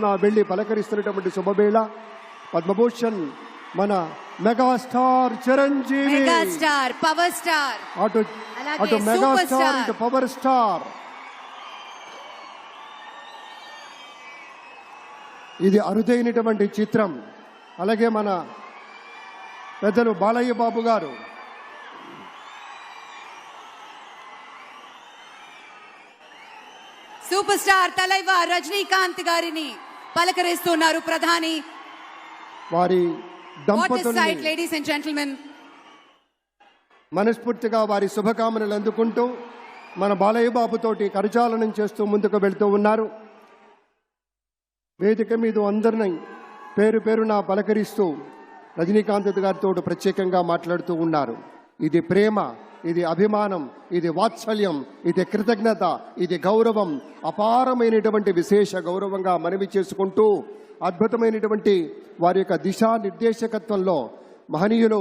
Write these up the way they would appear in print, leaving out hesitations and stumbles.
పరుగున వెళ్లి పలకరిస్తున్నటువంటి శుభవేళ పద్మభూషణ్ మన megastar Chiranjeevi, megastar power star, అటు మెగాస్టార్ ఇటు పవర్ స్టార్. ఇది అరుదైనటువంటి చిత్రం. అలాగే మన పెద్దలు బాలయ్య బాబు గారు, సూపర్ స్టార్ తలైవర్ రజనీకాంత్ గారిని పలకరిస్తున్నారు ప్రధాని. వారి దంపతుల్ని లేడీస్ అండ్ జెంటిల్మెన్ మనస్ఫూర్తిగా వారి శుభకామనలు అందుకుంటూ మన బాలయ్య బాబుతోటి కరచాలనం చేస్తూ ముందుకు వెళ్తూ ఉన్నారు. వేదిక మీద అందరినీ పేరు పేరున పలకరిస్తూ రజనీకాంత్ గారితో ప్రత్యేకంగా మాట్లాడుతూ ఉన్నారు. ఇది ప్రేమ, ఇది అభిమానం, ఇది వాత్సల్యం, ఇది కృతజ్ఞత, ఇది గౌరవం, అపారమైనటువంటి విశేష గౌరవంగా మనవి చేసుకుంటూ అద్భుతమైనటువంటి వారి యొక్క దిశానిర్దేశకత్వంలో మహనీయులు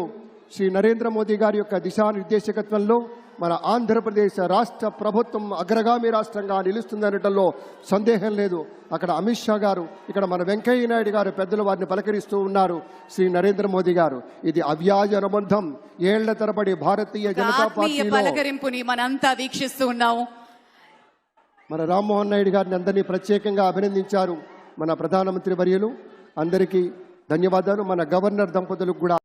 శ్రీ నరేంద్ర మోదీ గారి యొక్క దిశానిర్దేశకత్వంలో మన ఆంధ్రప్రదేశ్ రాష్ట్ర ప్రభుత్వం అగ్రగామి రాష్ట్రంగా నిలుస్తుందనటంలో సందేహం లేదు. అక్కడ అమిత్ షా గారు, ఇక్కడ మన వెంకయ్య నాయుడు గారు పెద్దలు వారిని పలకరిస్తూ ఉన్నారు. శ్రీ నరేంద్ర మోదీ గారు, ఇది అవ్యాజ అనుబంధం. ఏళ్ల తరబడి భారతీయ జనతా పార్టీ పలకరింపుని మనంతా వీక్షిస్తూ ఉన్నాము. మన రామ్మోహన్ నాయుడు గారిని అందరినీ ప్రత్యేకంగా అభినందించారు మన ప్రధానమంత్రి వర్యులు. అందరికీ ధన్యవాదాలు. మన గవర్నర్ దంపతులకు కూడా